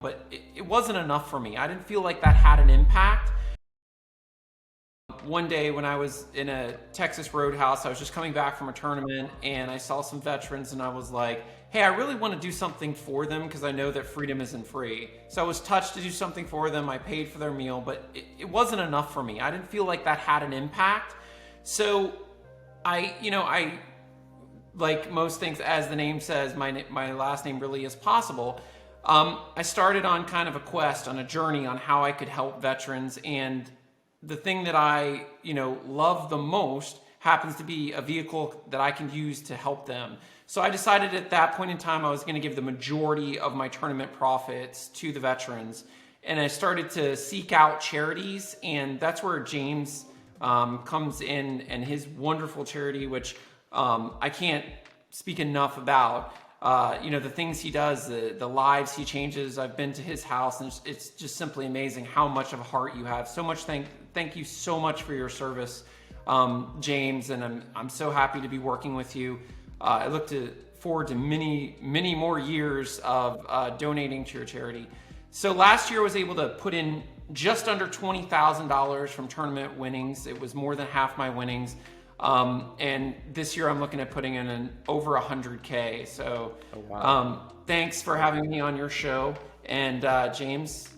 but it wasn't enough for me. I didn't feel like that had an impact. One day when I was in a Texas Roadhouse, I was just coming back from a tournament and I saw some veterans and I was like, hey, I really want to do something for them because I know that freedom isn't free. So I was touched to do something for them. I paid for their meal, but it wasn't enough for me. I didn't feel like that had an impact. So I like most things, as the name says, my last name really is Possible. I started on kind of a quest, on a journey on how I could help veterans, and the thing that I love the most happens to be a vehicle that I can use to help them. So I decided at that point in time I was going to give the majority of my tournament profits to the veterans, and I started to seek out charities, and that's where James comes in and his wonderful charity, which I can't speak enough about. The things he does, the lives he changes. I've been to his house, and it's just simply amazing how much of a heart you have. So much thank you so much for your service, James, and I'm so happy to be working with you. I look forward to many more years of donating to your charity. So last year I was able to put in just under $20,000 from tournament winnings. It was more than half my winnings. And this year I'm looking at putting in over 100K. So thanks for having me on your show. And James,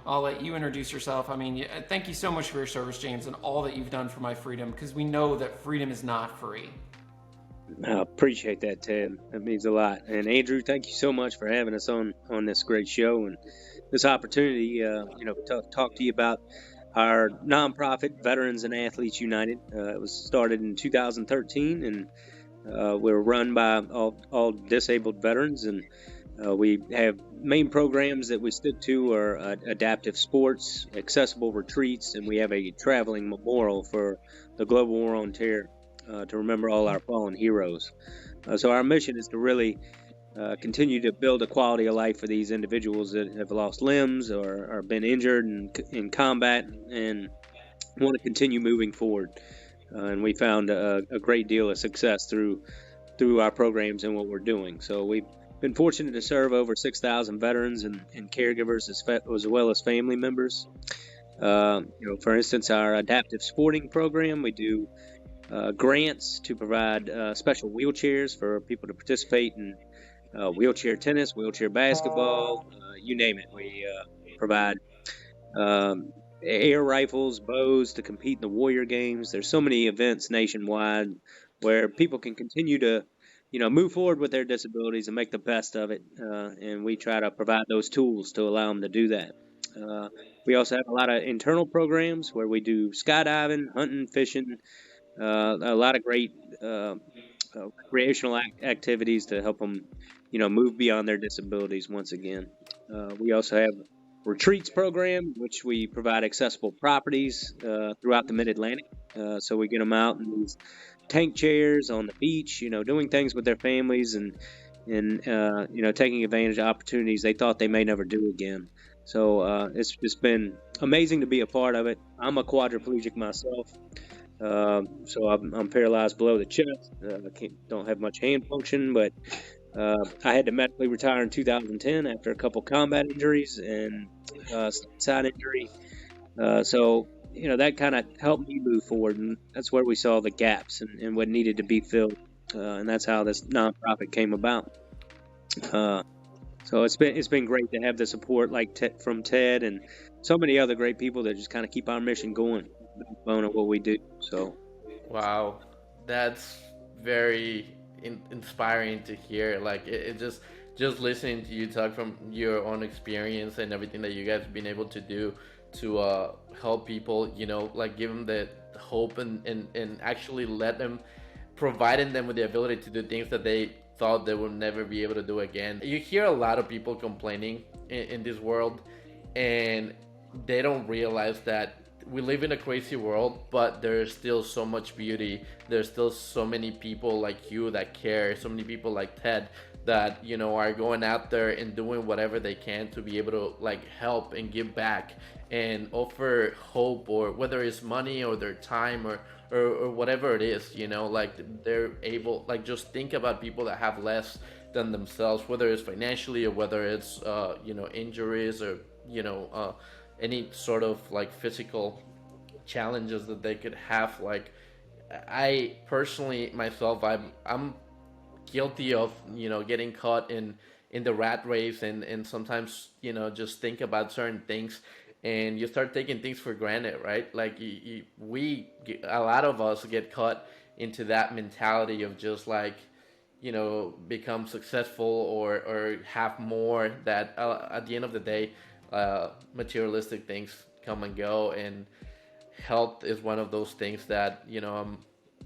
I'll let you introduce yourself. I mean, thank you so much for your service, James, and all that you've done for my freedom, because we know that freedom is not free. I appreciate that, Ted. That means a lot. And Andrew, thank you so much for having us on this great show and this opportunity, to talk to you about our nonprofit, Veterans and Athletes United. It was started in 2013, and we're run by all disabled veterans, and we have main programs that we stick to are adaptive sports, accessible retreats, and we have a traveling memorial for the global war on terror to remember all our fallen heroes. So our mission is to really continue to build a quality of life for these individuals that have lost limbs or been injured in combat and want to continue moving forward. And we found a great deal of success through our programs and what we're doing. So we've been fortunate to serve over 6,000 veterans and caregivers as well as family members. For instance, our adaptive sporting program, we do grants to provide special wheelchairs for people to participate in wheelchair tennis, wheelchair basketball, you name it. We provide air rifles, bows to compete in the Warrior Games. There's so many events nationwide where people can continue to, move forward with their disabilities and make the best of it. And we try to provide those tools to allow them to do that. We also have a lot of internal programs where we do skydiving, hunting, fishing, a lot of great recreational activities to help them, move beyond their disabilities once again. We also have retreats program, which we provide accessible properties throughout the Mid-Atlantic. So we get them out in these tank chairs on the beach, doing things with their families and taking advantage of opportunities they thought they may never do again. So it's just been amazing to be a part of it. I'm a quadriplegic myself. So I'm paralyzed below the chest. Don't have much hand function, but I had to medically retire in 2010 after a couple combat injuries and side injury. So that kind of helped me move forward, and that's where we saw the gaps and what needed to be filled, and that's how this nonprofit came about. So it's been great to have the support from Ted and so many other great people that just kind of keep our mission going, backbone of what we do. So, Wow, that's very inspiring to hear. Like it just listening to you talk from your own experience and everything that you guys have been able to do to help people. Like give them the hope and actually let them, providing them with the ability to do things that they thought they would never be able to do again. You hear a lot of people complaining in this world, and they don't realize that we live in a crazy world, but there's still so much beauty. There's still so many people like you that care, so many people like Ted that are going out there and doing whatever they can to be able to help and give back and offer hope, or whether it's money or their time or whatever it is. They're able, just think about people that have less than themselves, whether it's financially or whether it's injuries or any sort of like physical challenges that they could have. Like I personally myself, I'm guilty of getting caught in the rat race, and sometimes just think about certain things, and you start taking things for granted, right? Like a lot of us get caught into that mentality of just like become successful or have more, that at the end of the day materialistic things come and go, and health is one of those things that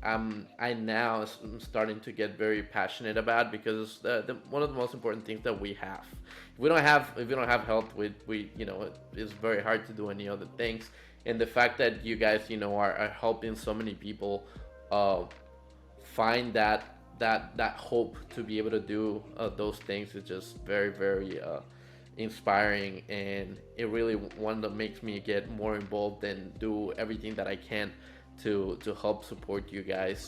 I now am starting to get very passionate about, because it's one of the most important things that we have. If we don't have health, we it's very hard to do any other things. And the fact that you guys are helping so many people find that hope to be able to do those things is just very, very inspiring, and it really one that makes me get more involved and do everything that I can to help support you guys.